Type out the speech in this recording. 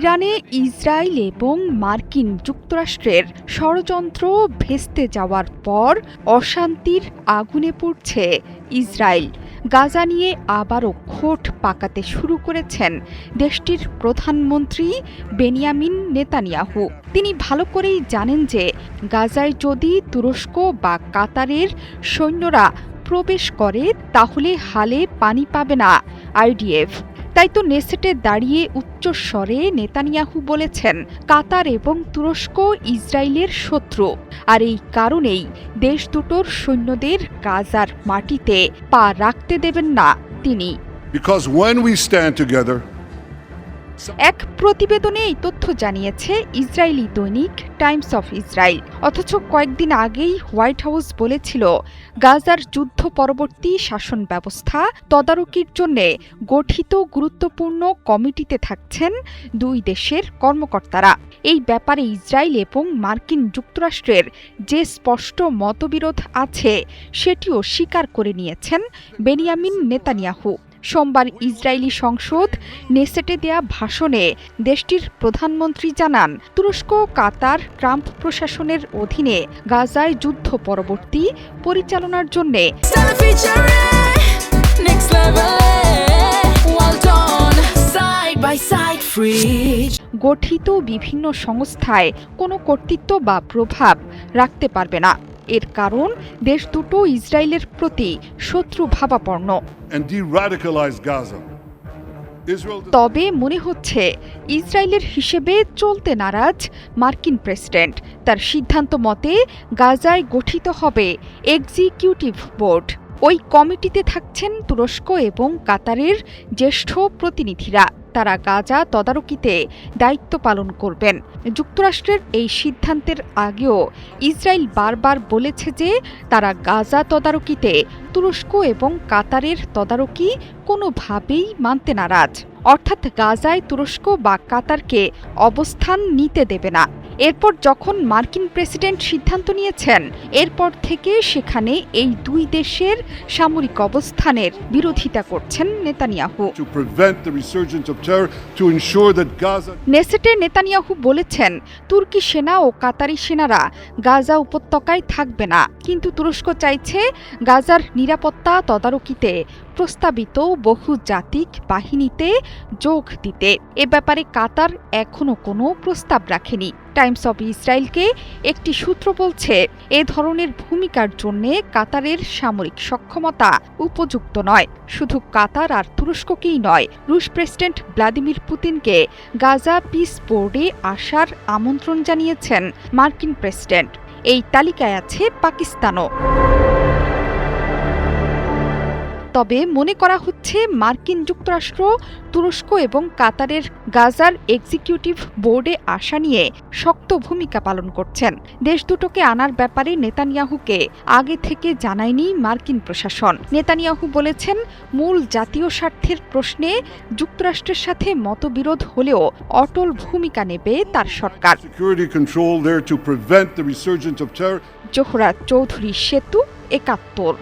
ইরানে ইসরায়েল এবং মার্কিন যুক্তরাষ্ট্রের ষড়যন্ত্র ভেস্তে যাওয়ার পর অশান্তির আগুনে পড়ছে ইসরায়েল। গাজা নিয়ে আবারও খোট পাকাতে শুরু করেছেন দেশটির প্রধানমন্ত্রী বেনিয়ামিন নেতানিয়াহু। তিনি ভালো করেই জানেন যে গাজায় যদি তুরস্ক বা কাতারের সৈন্যরা প্রবেশ করে তাহলে হালে পানি পাবে না আইডিএফ। তাই তো নেসেটে দাঁড়িয়ে উচ্চস্বরে নেতানিয়াহু বলেছেন, কাতার এবং তুরস্ক ইসরায়েলের শত্রু, আর এই কারণেই দেশ দুটোর সৈন্যদের গাজার মাটিতে পা রাখতে দেবেন না তিনি। এক প্রতিবেদনে এই তথ্য জানিয়েছে ইসরায়েলি দৈনিক টাইমস অফ ইসরায়েল। অথচ কয়েকদিন আগেই হোয়াইট হাউস বলেছিল, গাজার যুদ্ধ পরবর্তী শাসন ব্যবস্থা তদারকির জন্য গঠিত গুরুত্বপূর্ণ কমিটিতে থাকছেন দুই দেশের কর্মকর্তারা। এই ব্যাপারে ইসরায়েল এবং মার্কিন যুক্তরাষ্ট্রের যে স্পষ্ট মতবিরোধ আছে সেটিও স্বীকার করে নিয়েছেন বেনিয়ামিন নেতানিয়াহু। সোমবার ইসরায়েলি সংসদ নেসেটে দেয়া ভাষণে দেশটির প্রধানমন্ত্রী জানান, তুরস্ক কাতার ট্রাম্প প্রশাসনের অধীনে গাজায় যুদ্ধ পরবর্তী পরিচালনার জন্য গঠিত বিভিন্ন সংস্থায় কোনো কর্তৃত্ব বা প্রভাব রাখতে পারবে না। এর কারণ দেশ দুটো ইসরায়েলের প্রতি শত্রুভাবাপন্ন। তবে মনে হচ্ছে ইসরায়েলের হিসেবে চলতে নারাজ মার্কিন প্রেসিডেন্ট। তার সিদ্ধান্ত মতে গাজায় গঠিত হবে এক্সিকিউটিভ বোর্ড। ওই কমিটিতে থাকছেন তুরস্ক এবং কাতারের জ্যেষ্ঠ প্রতিনিধিরা। তারা গাজা তদারকিতে দায়িত্ব পালন করবেন। যুক্তরাষ্ট্রের এই সিদ্ধান্তের আগেও ইসরায়েল বারবার বলেছে যে তারা গাজা তদারকিতে তুরস্ক এবং কাতারের তদারকি কোনোভাবেই মানতে নারাজ। অর্থাৎ গাজায় তুরস্ক বা কাতারকে অবস্থান নিতে দেবে না। এরপর যখন মার্কিন প্রেসিডেন্ট সিদ্ধান্ত নিয়েছেন, এরপর থেকে সেখানে এই দুই দেশের সামরিক অবস্থানের বিরোধিতা করছেন নেতানিয়াহু। নেসেটে নেতানিয়াহু বলেছেন, তুর্কি সেনা ও কাতারি সেনারা গাজা উপত্যকায় থাকবে না, কিন্তু তুরস্ক চাইছে গাজার নিরাপত্তা তদারকিতে প্রস্তাবিত বহুজাতিক বাহিনীতে যোগ দিতে। এ ব্যাপারে কাতার এখনো কোনো প্রস্তাব রাখেনি। টাইমস অব ইসরায়েলকে একটি সূত্র বলছে, এ ধরনের ভূমিকার জন্য কাতারের সামরিক সক্ষমতা উপযুক্ত নয়। শুধু কাতার আর তুরস্ককেই নয়, রুশ প্রেসিডেন্ট ভ্লাদিমির পুতিনকে গাজা পিস বোর্ডে আসার আমন্ত্রণ জানিয়েছেন মার্কিন প্রেসিডেন্ট। এই তালিকায় আছে পাকিস্তানও। তবে মনে করা হচ্ছে মার্কিন যুক্তরাষ্ট্র তুরস্ক এবং কাতারের গাজার এক্সিকিউটিভ বোর্ডে আসা নিয়ে শক্ত ভূমিকা পালন করছেন। দেশ দুটোকে আনার ব্যাপারে নেতানিয়াহুকে আগে থেকে জানায়নি মার্কিন প্রশাসন। নেতানিয়াহু বলেছেন, মূল জাতীয় স্বার্থের প্রশ্নে যুক্তরাষ্ট্রের সাথে মতবিরোধ হলেও অটল ভূমিকা নেবে তার সরকার। জোহরা চৌধুরী সেতু, ৭১।